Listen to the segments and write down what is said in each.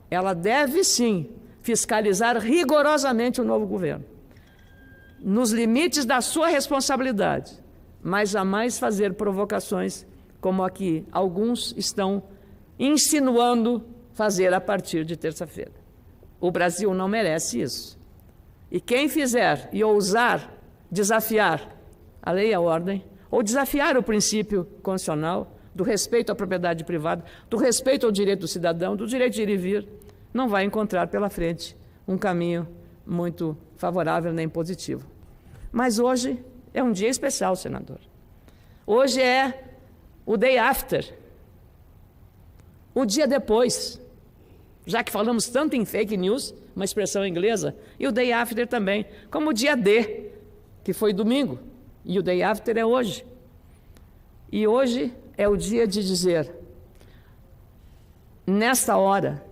ela deve sim fiscalizar rigorosamente o novo governo, nos limites da sua responsabilidade, mas jamais fazer provocações como a que alguns estão insinuando fazer a partir de terça-feira. O Brasil não merece isso. E quem fizer e ousar desafiar a lei e a ordem, ou desafiar o princípio constitucional do respeito à propriedade privada, do respeito ao direito do cidadão, do direito de ir e vir, não vai encontrar pela frente um caminho muito favorável nem positivo. Mas hoje é um dia especial, senador. Hoje é o day after, o dia depois. Já que falamos tanto em fake news, uma expressão inglesa, e o day after também, como o dia D, que foi domingo, e o day after é hoje. E hoje é o dia de dizer, nesta hora,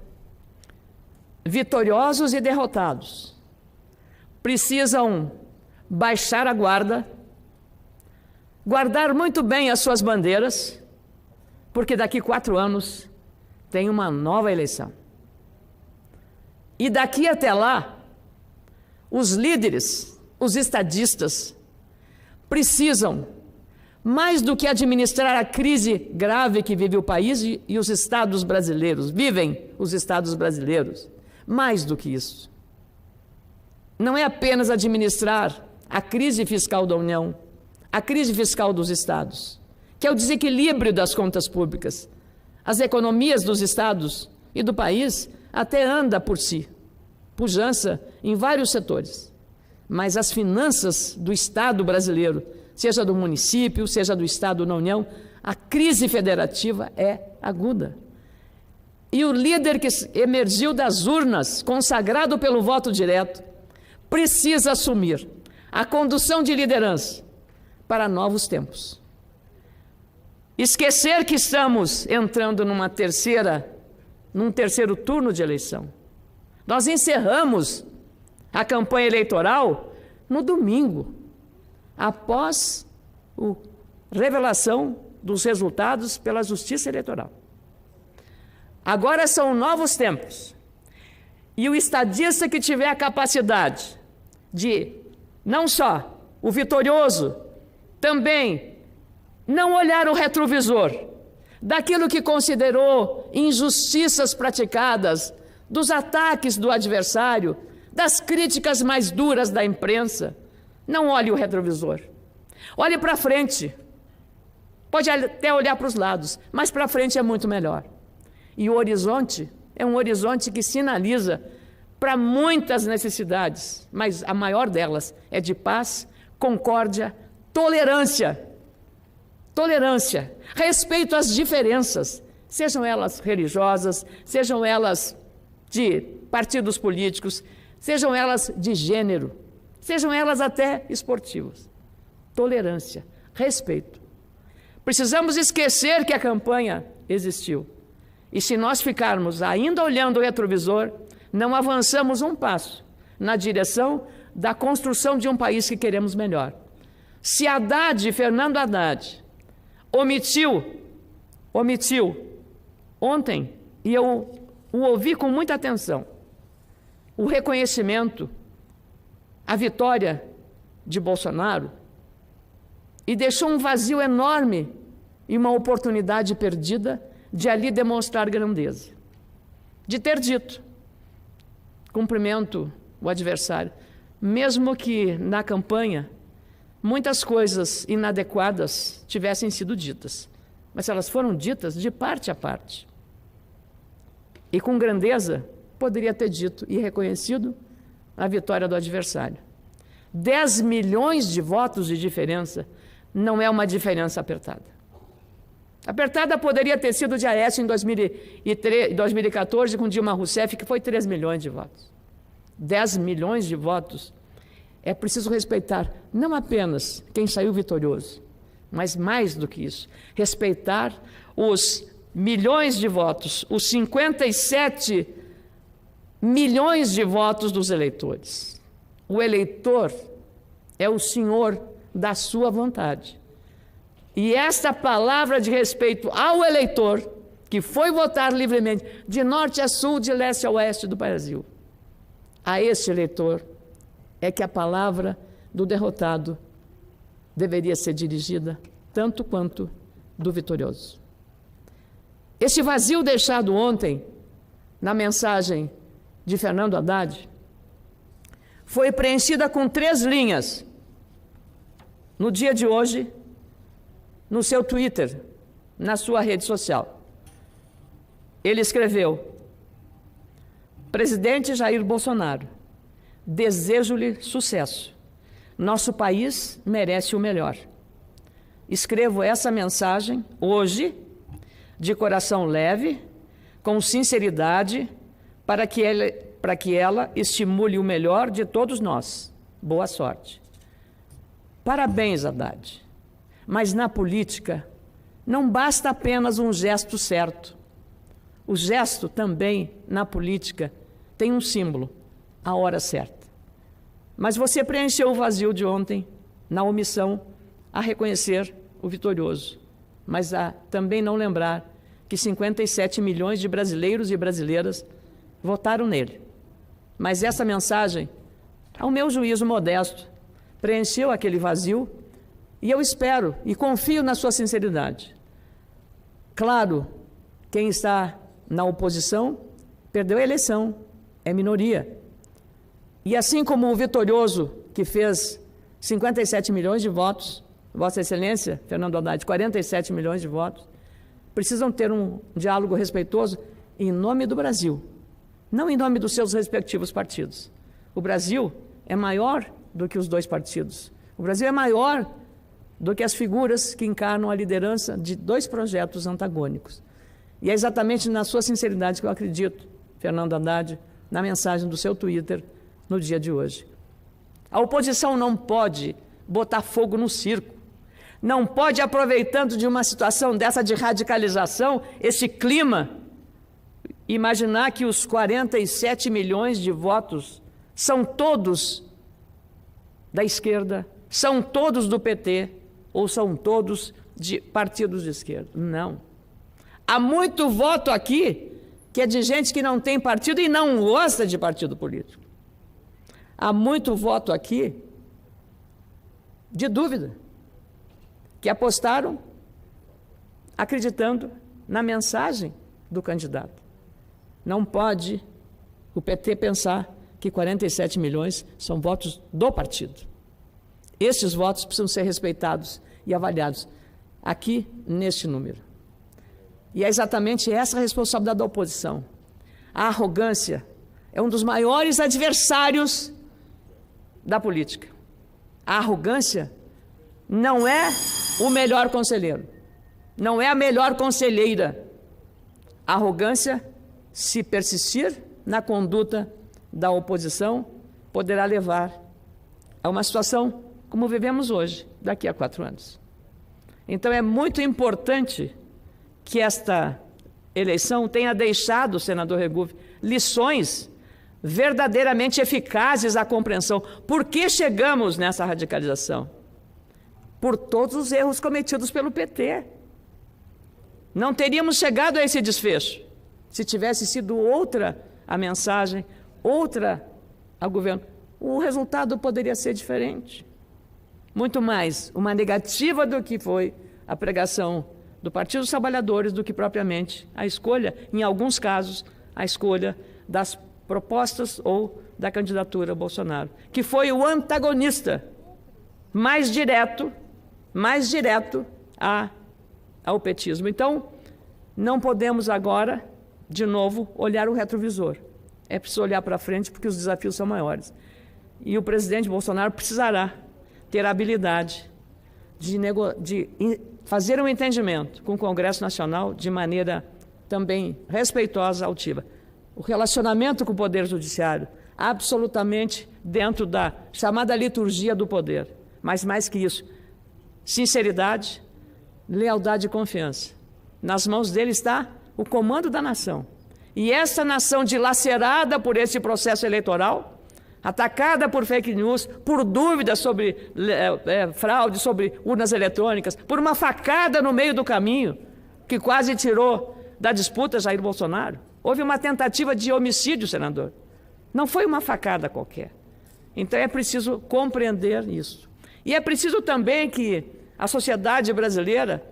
vitoriosos e derrotados precisam baixar a guarda, guardar muito bem as suas bandeiras, porque daqui 4 anos tem uma nova eleição. E daqui até lá, os líderes, os estadistas, precisam, mais do que administrar a crise grave que vive o país e os estados brasileiros, vivem os estados brasileiros, mais do que isso. Não é apenas administrar a crise fiscal da União, a crise fiscal dos estados, que é o desequilíbrio das contas públicas. As economias dos estados e do país até anda por si, pujança em vários setores. Mas as finanças do Estado brasileiro, seja do município, seja do Estado na União, a crise federativa é aguda. E o líder que emergiu das urnas, consagrado pelo voto direto, precisa assumir a condução de liderança para novos tempos. Esquecer que estamos entrando num terceiro turno de eleição. Nós encerramos a campanha eleitoral no domingo, após a revelação dos resultados pela Justiça Eleitoral. Agora são novos tempos. E o estadista que tiver a capacidade de, não só o vitorioso, também não olhar o retrovisor daquilo que considerou injustiças praticadas, dos ataques do adversário, das críticas mais duras da imprensa, não olhe o retrovisor. Olhe para frente. Pode até olhar para os lados, mas para frente é muito melhor. E o horizonte é um horizonte que sinaliza para muitas necessidades, mas a maior delas é de paz, concórdia, tolerância. Tolerância, respeito às diferenças, sejam elas religiosas, sejam elas de partidos políticos, sejam elas de gênero, sejam elas até esportivas. Tolerância, respeito. Precisamos esquecer que a campanha existiu. E se nós ficarmos ainda olhando o retrovisor, não avançamos um passo na direção da construção de um país que queremos melhor. Se Fernando Haddad, omitiu ontem, e eu o ouvi com muita atenção, o reconhecimento, a vitória de Bolsonaro, e deixou um vazio enorme e uma oportunidade perdida de ali demonstrar grandeza. De ter dito, cumprimento o adversário, mesmo que na campanha muitas coisas inadequadas tivessem sido ditas, mas elas foram ditas de parte a parte. E com grandeza poderia ter dito e reconhecido a vitória do adversário. 10 milhões de votos de diferença não é uma diferença apertada. Apertada poderia ter sido de Aécio em 2014 com Dilma Rousseff, que foi 3 milhões de votos. 10 milhões de votos. É preciso respeitar não apenas quem saiu vitorioso, mas mais do que isso, respeitar os milhões de votos, os 57 milhões de votos dos eleitores. O eleitor é o senhor da sua vontade. E esta palavra de respeito ao eleitor que foi votar livremente, de norte a sul, de leste a oeste do Brasil. A este eleitor é que a palavra do derrotado deveria ser dirigida tanto quanto do vitorioso. Este vazio deixado ontem na mensagem de Fernando Haddad foi preenchida com 3 linhas no dia de hoje, no seu Twitter, na sua rede social. Ele escreveu: Presidente Jair Bolsonaro, desejo-lhe sucesso. Nosso país merece o melhor. Escrevo essa mensagem hoje, de coração leve, com sinceridade, para que ela estimule o melhor de todos nós. Boa sorte. Parabéns, Haddad. Mas na política, não basta apenas um gesto certo. O gesto também, na política, tem um símbolo, a hora certa. Mas você preencheu o vazio de ontem na omissão a reconhecer o vitorioso, mas a também não lembrar que 57 milhões de brasileiros e brasileiras votaram nele. Mas essa mensagem, ao meu juízo modesto, preencheu aquele vazio e eu espero e confio na sua sinceridade. Claro, quem está na oposição perdeu a eleição, é minoria. E assim como o vitorioso, que fez 57 milhões de votos, Vossa Excelência, Fernando Haddad, 47 milhões de votos, precisam ter um diálogo respeitoso em nome do Brasil, não em nome dos seus respectivos partidos. O Brasil é maior do que os 2 partidos. O Brasil é maior do que as figuras que encarnam a liderança de 2 projetos antagônicos. E é exatamente na sua sinceridade que eu acredito, Fernando Haddad, na mensagem do seu Twitter no dia de hoje. A oposição não pode botar fogo no circo, não pode, aproveitando de uma situação dessa de radicalização, esse clima, imaginar que os 47 milhões de votos são todos da esquerda, são todos do PT ou são todos de partidos de esquerda. Não. Há muito voto aqui que é de gente que não tem partido e não gosta de partido político. Há muito voto aqui de dúvida, que apostaram acreditando na mensagem do candidato. Não pode o PT pensar que 47 milhões são votos do partido. Estes votos precisam ser respeitados e avaliados aqui neste número. E é exatamente essa a responsabilidade da oposição. A arrogância é um dos maiores adversários da política. A arrogância não é o melhor conselheiro, não é a melhor conselheira. A arrogância, se persistir na conduta da oposição, poderá levar a uma situação como vivemos hoje, daqui a 4 anos. Então é muito importante que esta eleição tenha deixado, senador Regufe, lições verdadeiramente eficazes à compreensão. Por que chegamos nessa radicalização? Por todos os erros cometidos pelo PT. Não teríamos chegado a esse desfecho se tivesse sido outra a mensagem, outra ao governo. O resultado poderia ser diferente. Muito mais uma negativa do que foi a pregação do Partido dos Trabalhadores do que propriamente a escolha, em alguns casos, a escolha das propostas ou da candidatura Bolsonaro, que foi o antagonista mais direto ao petismo. Então, não podemos agora, de novo, olhar o retrovisor. É preciso olhar para frente porque os desafios são maiores. E o presidente Bolsonaro precisará ter a habilidade de fazer um entendimento com o Congresso Nacional de maneira também respeitosa, altiva. O relacionamento com o Poder Judiciário, absolutamente dentro da chamada liturgia do poder. Mas mais que isso, sinceridade, lealdade e confiança. Nas mãos dele está o comando da nação. E essa nação dilacerada por esse processo eleitoral, atacada por fake news, por dúvidas sobre fraude, sobre urnas eletrônicas, por uma facada no meio do caminho, que quase tirou da disputa Jair Bolsonaro. Houve uma tentativa de homicídio, senador. Não foi uma facada qualquer. Então é preciso compreender isso. E é preciso também que a sociedade brasileira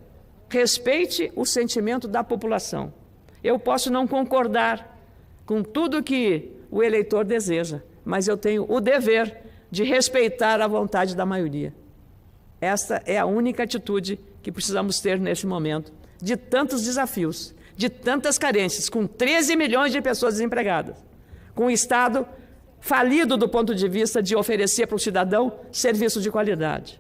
respeite o sentimento da população. Eu posso não concordar com tudo que o eleitor deseja, mas eu tenho o dever de respeitar a vontade da maioria. Esta é a única atitude que precisamos ter nesse momento, de tantos desafios, de tantas carências, com 13 milhões de pessoas desempregadas, com o Estado falido do ponto de vista de oferecer para o cidadão serviços de qualidade.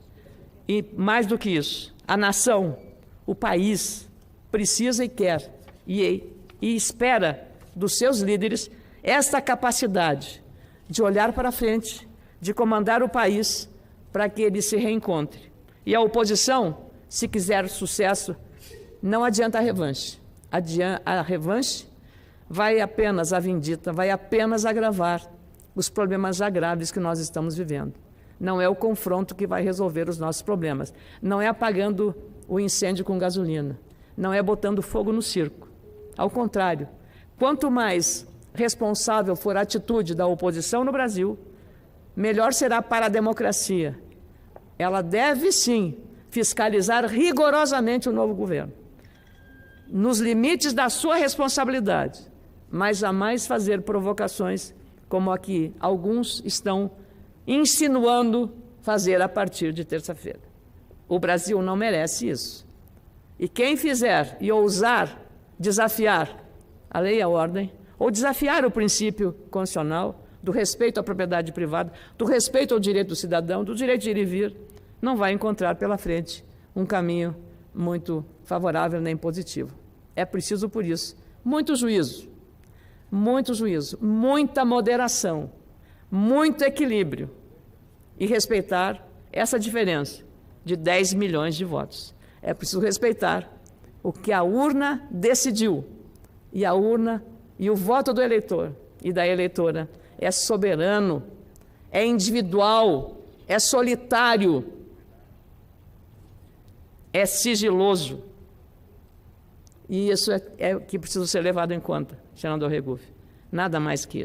E, mais do que isso, a nação, o país, precisa e quer e espera dos seus líderes esta capacidade de olhar para frente, de comandar o país para que ele se reencontre. E a oposição, se quiser sucesso, não adianta a revanche. A revanche vai apenas, a vindita, vai apenas agravar os problemas já graves que nós estamos vivendo. Não é o confronto que vai resolver os nossos problemas. Não é apagando o incêndio com gasolina. Não é botando fogo no circo. Ao contrário, quanto mais responsável for a atitude da oposição no Brasil, melhor será para a democracia. Ela deve, sim, fiscalizar rigorosamente o novo governo, nos limites da sua responsabilidade, mas jamais fazer provocações como a que alguns estão insinuando fazer a partir de terça-feira. O Brasil não merece isso. E quem fizer e ousar desafiar a lei e a ordem, ou desafiar o princípio constitucional do respeito à propriedade privada, do respeito ao direito do cidadão, do direito de ir e vir, não vai encontrar pela frente um caminho muito favorável nem positivo. É preciso, por isso, muito juízo, muita moderação, muito equilíbrio e respeitar essa diferença de 10 milhões de votos. É preciso respeitar o que a urna decidiu, e a urna e o voto do eleitor e da eleitora é soberano, é individual, é solitário, é sigiloso. E isso é o que precisa ser levado em conta, senador Regufe. Nada mais que isso.